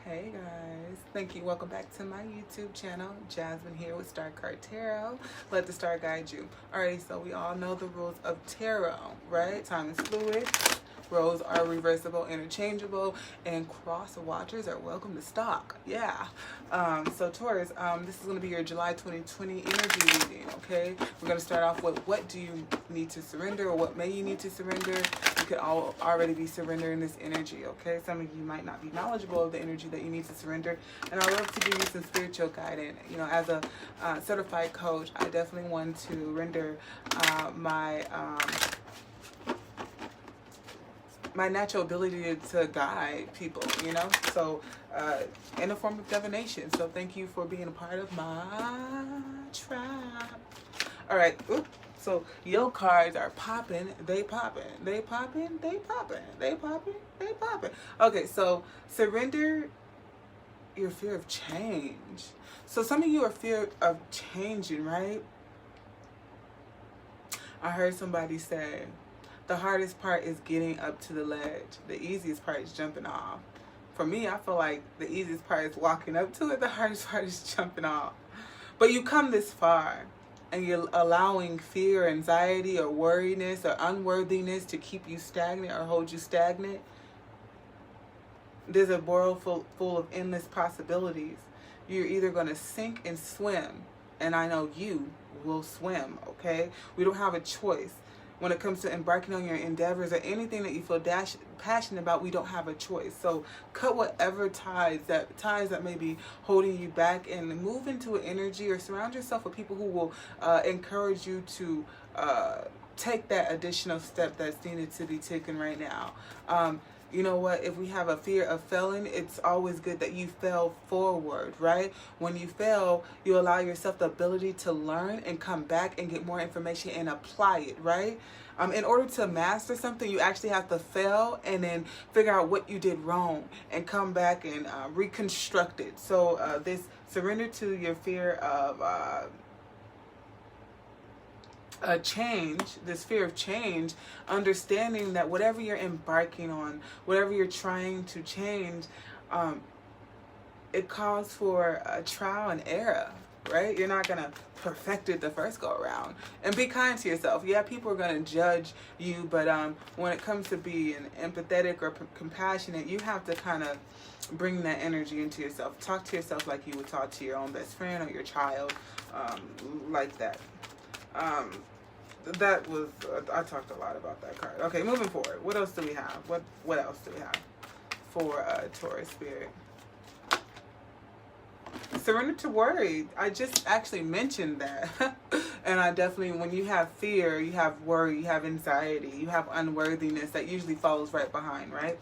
Hey guys, thank you. Welcome back to my YouTube channel. Jasmine here with Star Card Tarot. Let the star guide you. Alrighty, so we all know the rules of tarot, right? Time is fluid. Roles are reversible, interchangeable, and cross watchers are welcome to stock. Yeah. So Taurus, this is going to be your July 2020 energy reading, okay? We're going to start off with what do you need to surrender, or what may you need to surrender. You could already be surrendering this energy, okay? Some of you might not be knowledgeable of the energy that you need to surrender, and I love to give you some spiritual guidance. You know, as a certified coach, I definitely want to render my natural ability to guide people, you know, so in a form of divination. So thank you for being a part of my tribe. All right. Oops. So your cards are popping, they popping, they popping, they popping, they popping, they popping. Okay, so surrender your fear of change. So some of you are fear of changing, right? I heard somebody say, the hardest part is getting up to the ledge. The easiest part is jumping off. For me, I feel like the easiest part is walking up to it. The hardest part is jumping off. But you come this far, and you're allowing fear, anxiety, or worriness, or unworthiness to keep you stagnant or hold you stagnant. There's a world full of endless possibilities. You're either going to sink and swim, and I know you will swim, okay? We don't have a choice. When it comes to embarking on your endeavors or anything that you feel passionate about, we don't have a choice. So cut whatever ties that may be holding you back, and move into an energy, or surround yourself with people who will encourage you to take that additional step that's needed to be taken right now. You know what? If we have a fear of failing, it's always good that you fail forward, right? When you fail, you allow yourself the ability to learn and come back and get more information and apply it, right? In order to master something, you actually have to fail and then figure out what you did wrong and come back and reconstruct it. So this surrender to your fear of change, this fear of change, understanding that whatever you're embarking on, whatever you're trying to change, it calls for a trial and error, right? You're not going to perfect it the first go around. And be kind to yourself. Yeah, people are going to judge you, but when it comes to being empathetic or compassionate, you have to kind of bring that energy into yourself. Talk to yourself like you would talk to your own best friend or your child, like that. That was, I talked a lot about that card. Okay, moving forward. What else do we have? What else do we have for Taurus spirit? Surrender to worry. I just actually mentioned that. And I definitely, when you have fear, you have worry, you have anxiety, you have unworthiness, that usually follows right behind, right?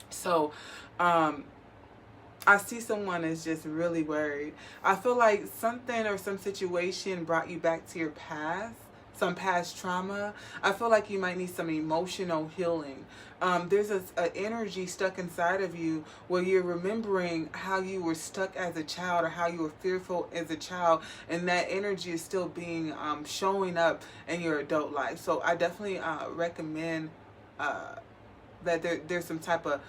So, I see someone is just really worried. I feel like something or some situation brought you back to your past, some past trauma. I feel like you might need some emotional healing. There's an energy stuck inside of you where you're remembering how you were stuck as a child, or how you were fearful as a child, and that energy is still being showing up in your adult life. So I definitely recommend that there's some type of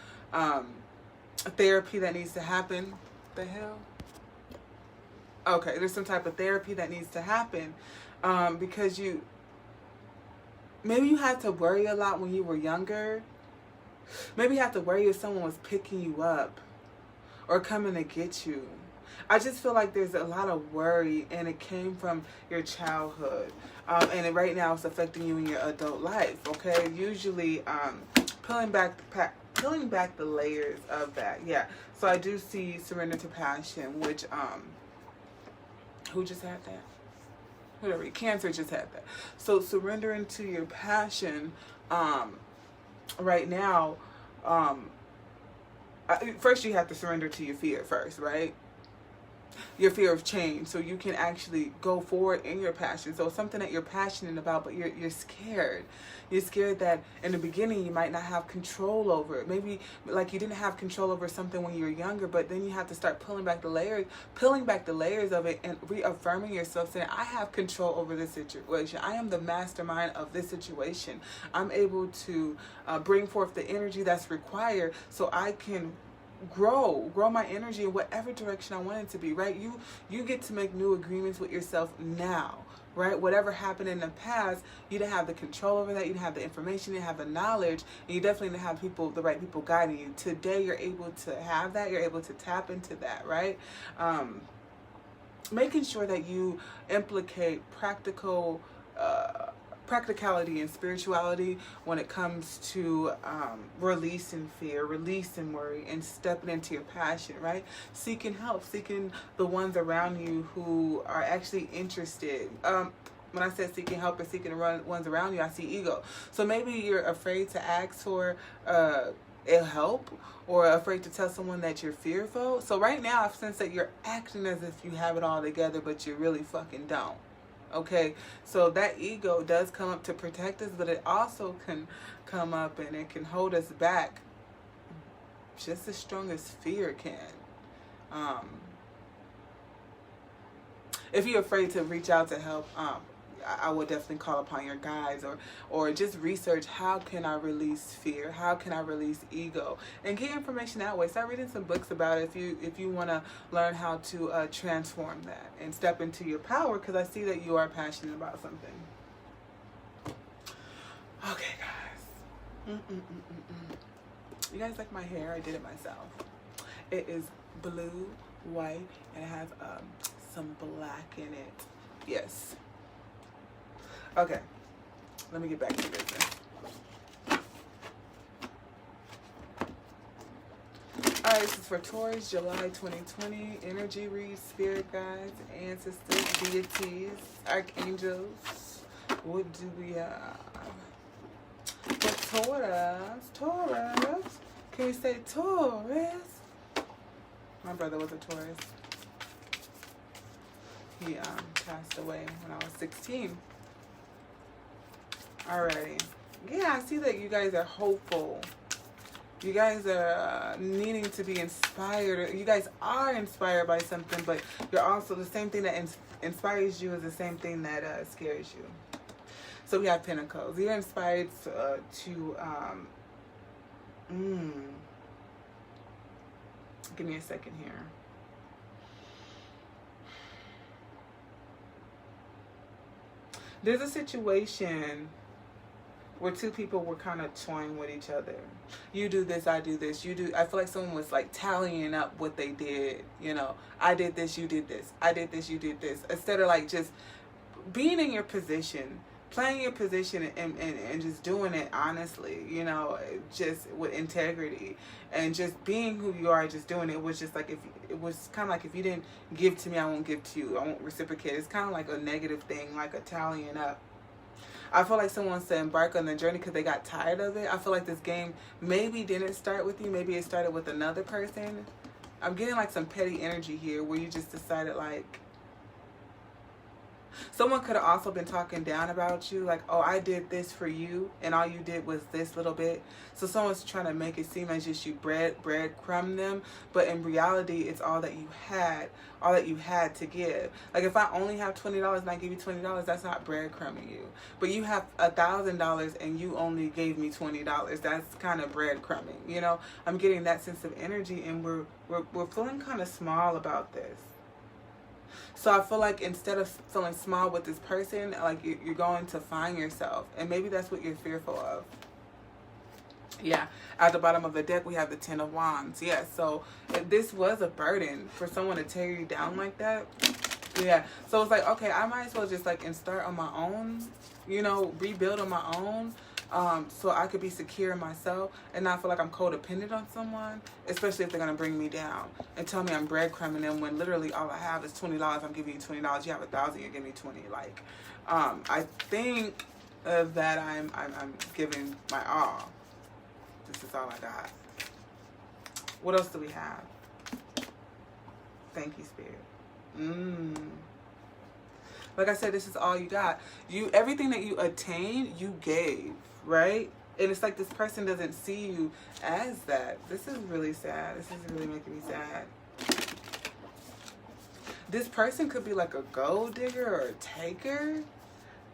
therapy that needs to happen. The hell? Okay, there's some type of therapy that needs to happen, because maybe you had to worry a lot when you were younger. Maybe you have to worry if someone was picking you up or coming to get you. I just feel like there's a lot of worry, and it came from your childhood, and right now it's affecting you in your adult life. Okay, usually peeling back the layers of that. Yeah, so I do see surrender to passion, which who just had that? Whatever, Cancer just had that. So surrendering to your passion right now, first you have to surrender to your fear first, right? Your fear of change, so you can actually go forward in your passion. So something that you're passionate about, but you're scared. You're scared that in the beginning you might not have control over it. Maybe like you didn't have control over something when you were younger, but then you have to start peeling back the layers of it, and reaffirming yourself, saying, I have control over this situation. I am the mastermind of this situation. I'm able to bring forth the energy that's required so I can grow my energy in whatever direction I want it to be, right? You get to make new agreements with yourself now, right? Whatever happened in the past, you didn't have the control over that, you didn't have the information, you didn't have the knowledge, and you definitely didn't have the right people guiding you. Today you're able to have that, you're able to tap into that, right? Making sure that you implicate practicality and spirituality when it comes to releasing fear, releasing worry, and stepping into your passion, right? Seeking help, seeking the ones around you who are actually interested. When I said seeking help and seeking the ones around you, I see ego. So maybe you're afraid to ask for help, or afraid to tell someone that you're fearful. So right now I've sensed that you're acting as if you have it all together, but you really fucking don't. Okay, so that ego does come up to protect us, but it also can come up and it can hold us back just as strong as fear can. If you're afraid to reach out to help, I would definitely call upon your guides, or just research, how can I release fear? How can I release ego? And get information that way. Start reading some books about it if you want to learn how to transform that and step into your power, because I see that you are passionate about something. Okay, guys. You guys like my hair? I did it myself. It is blue, white, and it has some black in it. Yes. Okay, let me get back to business. Alright, this is for Taurus, July 2020. Energy read, spirit guides, ancestors, deities, archangels. What do we have? For Taurus. Can we say Taurus? My brother was a Taurus. He passed away when I was 16. Alrighty. Yeah, I see that you guys are hopeful. You guys are needing to be inspired. You guys are inspired by something, but you're also, the same thing that inspires you is the same thing that scares you. So we have Pentacles. You're inspired to give me a second here. There's a situation where two people were kind of toying with each other. You do this, I do this. You do. I feel like someone was like tallying up what they did. You know, I did this, you did this. I did this, you did this. Instead of like just being in your position, playing your position, and just doing it honestly, you know, just with integrity and just being who you are, just doing it. It was just like, if it was kind of like, if you didn't give to me, I won't give to you. I won't reciprocate. It's kind of like a negative thing, like a tallying up. I feel like someone wants to embark on the journey because they got tired of it. I feel like this game maybe didn't start with you. Maybe it started with another person. I'm getting like some petty energy here where you just decided like, someone could have also been talking down about you, like, oh, I did this for you, and all you did was this little bit. So someone's trying to make it seem as just you breadcrumb them, but in reality, it's all that you had to give. Like, if I only have $20 and I give you $20, that's not breadcrumbing you. But you have $1,000 and you only gave me $20. That's kind of breadcrumbing, you know? I'm getting that sense of energy, and we're feeling kind of small about this. So I feel like instead of feeling small with this person, like you're going to find yourself. And maybe that's what you're fearful of. Yeah. At the bottom of the deck, we have the Ten of Wands. Yeah. So if this was a burden for someone to tear you down like that. Yeah. So it's like, okay, I might as well just like start on my own, you know, rebuild on my own. So I could be secure in myself and not feel like I'm codependent on someone, especially if they're going to bring me down and tell me I'm breadcrumbing them when literally all I have is $20. I'm giving you $20. You have $1,000, you're giving me 20. Like, I think that I'm giving my all. This is all I got. What else do we have? Thank you, Spirit. Like I said, this is all you got. Everything that you attained, you gave, right? And it's like this person doesn't see you as that. This is really sad. This is really making me sad. This person could be like a gold digger or a taker.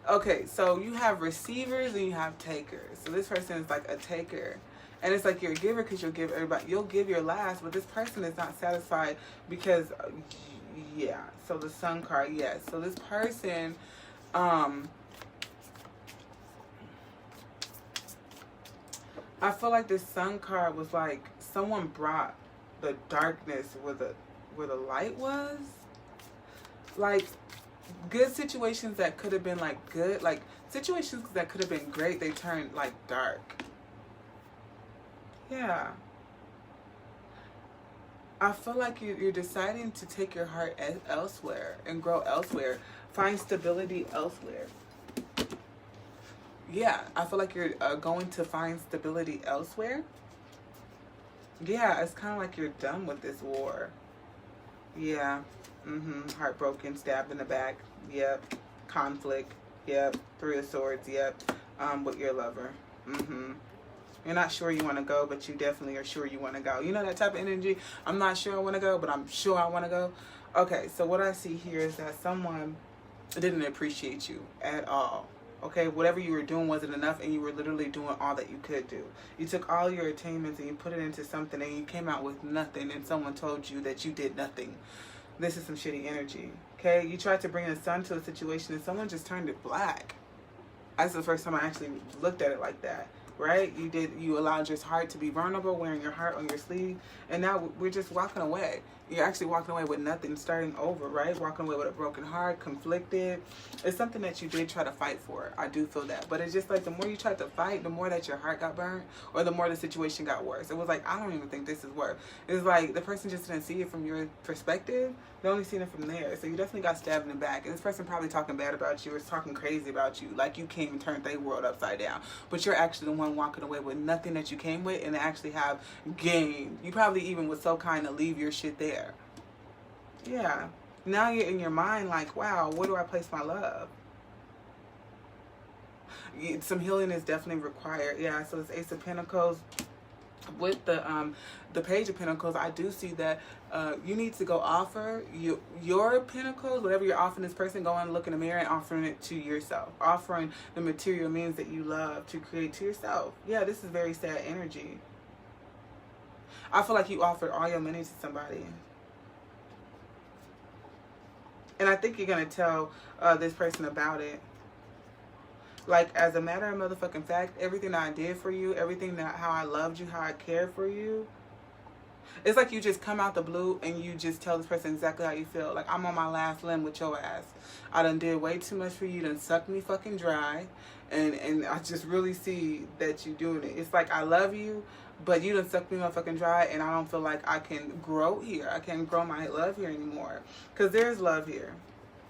Okay, so you have receivers and you have takers. So this person is like a taker. And it's like you're a giver because you'll give everybody, you'll give your last, but this person is not satisfied because, yeah. So the Sun card, yes. So this person, I feel like this Sun card was like someone brought the darkness where the light was. Like good situations that could have been like good, like situations that could have been great, they turned like dark. Yeah. I feel like you're deciding to take your heart elsewhere and grow elsewhere. Find stability elsewhere. Yeah, I feel like you're going to find stability elsewhere. Yeah, it's kind of like you're done with this war. Yeah. Heartbroken, stabbed in the back. Yep. Conflict. Yep. Three of Swords. Yep. With your lover. You're not sure you want to go, but you definitely are sure you want to go. You know that type of energy? I'm not sure I want to go, but I'm sure I want to go. Okay, so what I see here is that someone didn't appreciate you at all. Okay, whatever you were doing wasn't enough, and you were literally doing all that you could do. You took all your attainments and you put it into something, and you came out with nothing, and someone told you that you did nothing. This is some shitty energy. Okay, you tried to bring the sun to a situation, and someone just turned it black. That's the first time I actually looked at it like that. Right? You allowed your heart to be vulnerable, wearing your heart on your sleeve, and now we're just walking away. You're actually walking away with nothing, starting over, right? Walking away with a broken heart, conflicted. It's something that you did try to fight for. I do feel that. But it's just like the more you tried to fight, the more that your heart got burned, or the more the situation got worse. It was like, I don't even think this is worth. It's like the person just didn't see it from your perspective. They only seen it from there. So you definitely got stabbed in the back. And this person probably talking bad about you or talking crazy about you. Like you came and turned their world upside down. But you're actually the one walking away with nothing that you came with and actually have gained. You probably even was so kind to leave your shit there. Yeah. Now you're in your mind like, wow, where do I place my love? Some healing is definitely required. Yeah, so it's Ace of Pentacles. With the Page of Pentacles, I do see that you need to go offer your pentacles, whatever you're offering this person, go and look in the mirror and offering it to yourself. Offering the material means that you love to create to yourself. Yeah, this is very sad energy. I feel like you offered all your money to somebody. And I think you're going to tell this person about it. Like, as a matter of motherfucking fact, everything that I did for you, everything that, how I loved you, how I cared for you, it's like you just come out the blue and you just tell this person exactly how you feel. Like, I'm on my last limb with your ass. I done did way too much for you. You done sucked me fucking dry. And I just really see that you doing it. It's like, I love you, but you done sucked me motherfucking dry, and I don't feel like I can grow here. I can't grow my love here anymore. Because there's love here.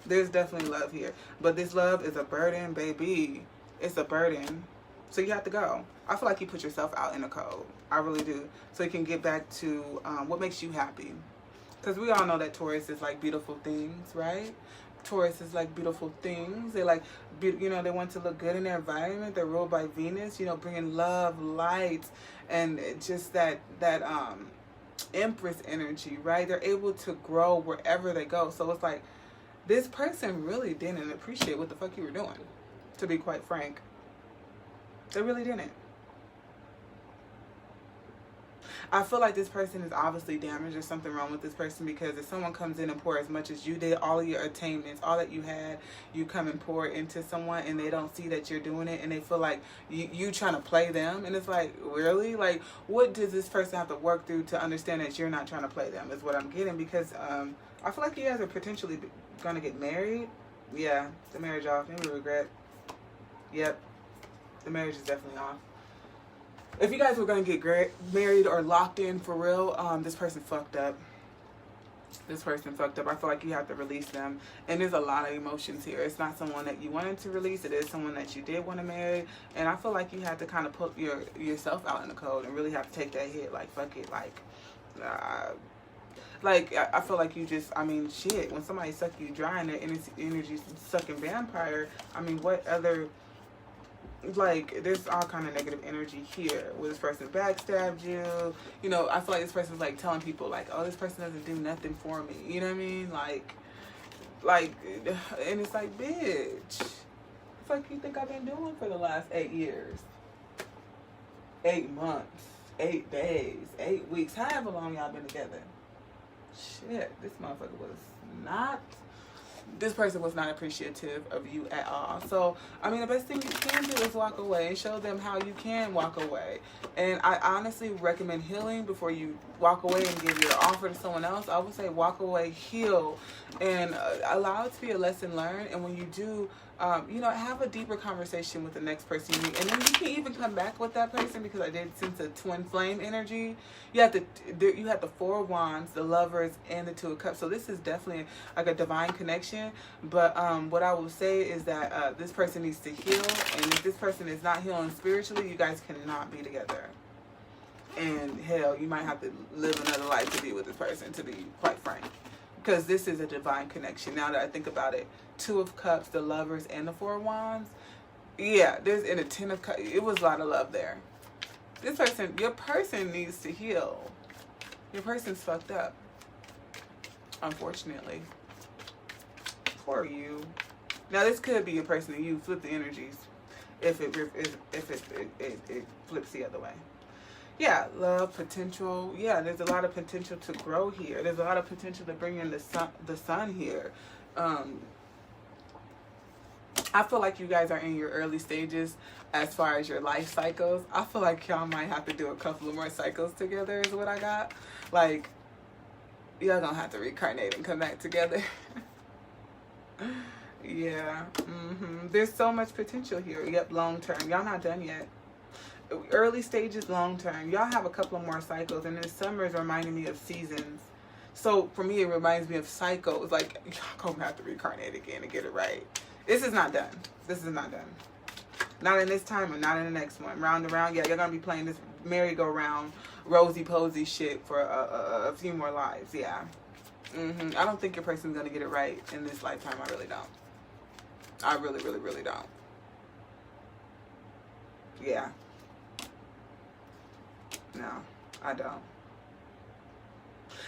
There's definitely love here. But this love is a burden, baby. It's a burden. So you have to go. I feel like you put yourself out in the cold. I really do. So you can get back to what makes you happy. Because we all know that Taurus is like beautiful things, right? Taurus is like beautiful things. They like, you know, they want to look good in their environment. They're ruled by Venus, you know, bringing love, light, and just that Empress energy, right? They're able to grow wherever they go. So it's like, this person really didn't appreciate what the fuck you were doing, to be quite frank. They really didn't. I feel like this person is obviously damaged. There's something wrong with this person, because if someone comes in and pour as much as you did, all of your attainments, all that you had, you come and pour into someone, and they don't see that you're doing it, and they feel like you trying to play them. And it's like, really? Like, what does this person have to work through to understand that you're not trying to play them, is what I'm getting. Because I feel like you guys are potentially going to get married. Yeah, the marriage off. Maybe regret. Yep. The marriage is definitely off. If you guys were going to get married or locked in for real, this person fucked up. This person fucked up. I feel like you have to release them. And there's a lot of emotions here. It's not someone that you wanted to release. It is someone that you did want to marry. And I feel like you had to kind of put yourself out in the cold and really have to take that hit. Like, fuck it. Like, I feel like you just, I mean, shit. When somebody suck you dry and their energy sucking vampire, I mean, what other... Like, there's all kind of negative energy here where this person backstabbed you. You know, I feel like this person's like telling people like, oh, this person doesn't do nothing for me. You know what I mean? Like, and it's like, bitch, what the fuck you think I've been doing for the last 8 years? 8 months. 8 days, 8 weeks, however long y'all been together. Shit, this motherfucker was not, this person was not appreciative of you at all. So, I mean, the best thing you can do is walk away and show them how you can walk away. And I honestly recommend healing before you walk away and give your offer to someone else. I would say walk away, heal, and allow it to be a lesson learned. And when you do, you know, have a deeper conversation with the next person you meet. And then you can even come back with that person, because I did sense a twin flame energy. You have the 4 of Wands, the Lovers, and the 2 of Cups. So this is definitely like a divine connection. But what I will say is that this person needs to heal. And if this person is not healing spiritually, you guys cannot be together. And hell, you might have to live another life to be with this person, to be quite frank. Because this is a divine connection. Now that I think about it, 2 of Cups, the Lovers, and the 4 of Wands. Yeah, there's in a 10 of Cups. It was a lot of love there. This person, your person needs to heal. Your person's fucked up, unfortunately. For you. Now this could be a person that you flip the energies if it flips the other way. Yeah, love, potential. Yeah, there's a lot of potential to grow here. There's a lot of potential to bring in the sun here. I feel like you guys are in your early stages as far as your life cycles. I feel like y'all might have to do a couple of more cycles together is what I got. Like, y'all gonna have to reincarnate and come back together. Yeah. There's so much potential here. Yep, long term. Y'all not done yet. Early stages, long term. Y'all have a couple of more cycles, and this summer is reminding me of seasons. So for me, it reminds me of cycles. Like, y'all gonna have to reincarnate again to get it right. This is not done. This is not done. Not in this time or not in the next one. Round and round, yeah, you're gonna be playing this merry-go-round, rosy-posy shit for a few more lives. Yeah. I don't think your person's gonna get it right in this lifetime. I really don't. I really, really, really don't. Yeah. No, I don't.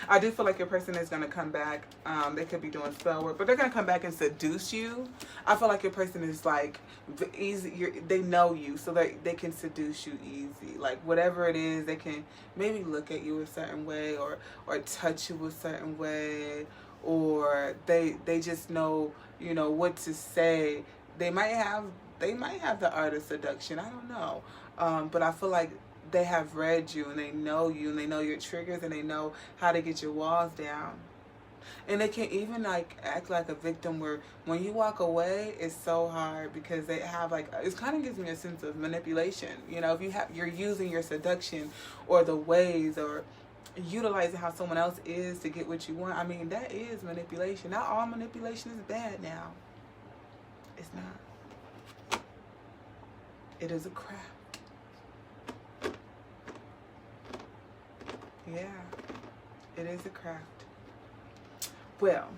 I do feel like your person is going to come back. They could be doing spell work, but they're going to come back and seduce you. I feel like your person is like easy. They know you, so they can seduce you easy. Like whatever it is, they can maybe look at you a certain way, or touch you a certain way, or they just know, you know, what to say. They might have the art of seduction. I don't know, but I feel like they have read you, and they know you, and they know your triggers, and they know how to get your walls down. And they can even like act like a victim, where when you walk away, it's so hard because they have like, it kind of gives me a sense of manipulation. You know, if you're using your seduction or the ways, or utilizing how someone else is to get what you want. I mean, that is manipulation. Not all manipulation is bad now. It's not. It is a craft. Yeah, it is a craft. Well,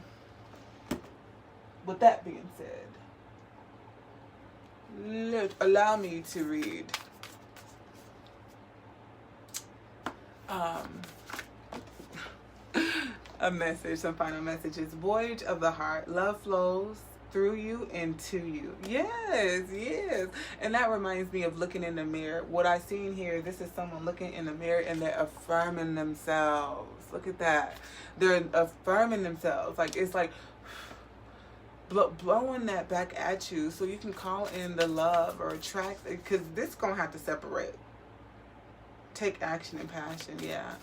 with that being said, allow me to read a message, some final messages. Voyage of the heart. Love flows through you and to you. Yes, yes. And that reminds me of looking in the mirror. What I seen here, this is someone looking in the mirror and they're affirming themselves. Look at that. They're affirming themselves. Like, it's like blowing that back at you so you can call in the love or attract, because this gonna have to separate. Take action and passion. Yeah.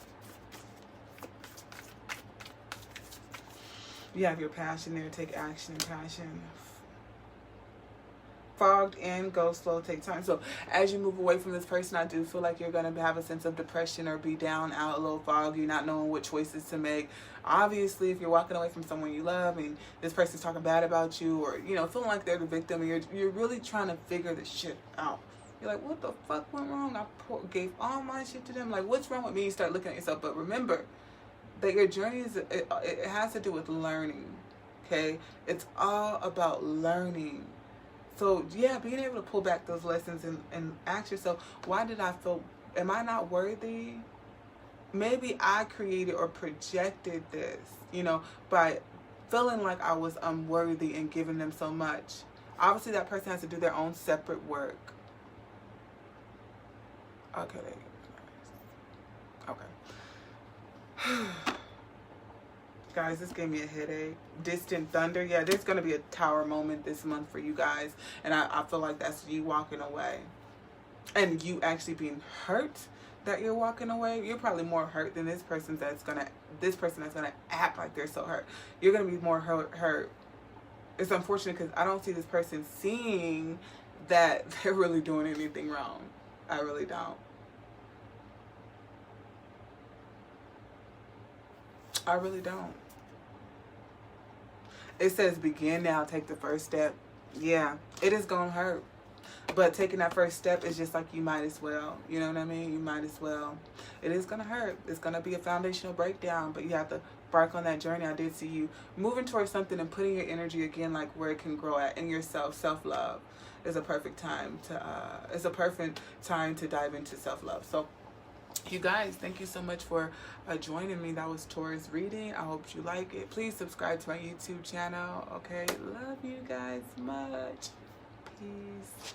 You have your passion there. Take action and passion. Fogged in, go slow, take time. So as you move away from this person, I do feel like you're going to have a sense of depression or be down, out, a little foggy, not knowing what choices to make. Obviously, if you're walking away from someone you love and this person's talking bad about you, or, you know, feeling like they're the victim, and you're really trying to figure this shit out. You're like, what the fuck went wrong? I gave all my shit to them. Like, what's wrong with me? You start looking at yourself. But remember that your journey is, it has to do with learning. Okay? It's all about learning. So, yeah, being able to pull back those lessons and ask yourself, why did I feel, am I not worthy? Maybe I created or projected this, you know, by feeling like I was unworthy and giving them so much. Obviously, that person has to do their own separate work. Okay. Okay. Guys, this gave me a headache. Distant thunder. Yeah, there's going to be a tower moment this month for you guys. And I feel like that's you walking away. And you actually being hurt that you're walking away. You're probably more hurt than this person that's going to act like they're so hurt. You're going to be more hurt. It's unfortunate because I don't see this person seeing that they're really doing anything wrong. I really don't. I really don't. It says begin now, take the first step. Yeah, it is going to hurt. But taking that first step is just like you might as well. You know what I mean? You might as well. It is going to hurt. It's going to be a foundational breakdown, but you have to embark on that journey. I did see you moving towards something and putting your energy again like where it can grow at in yourself. Self-love is a perfect time to dive into self-love. So you guys, thank you so much for joining me. That was Taurus reading. I hope you like it. Please subscribe to my YouTube channel. Okay, love you guys much. Peace.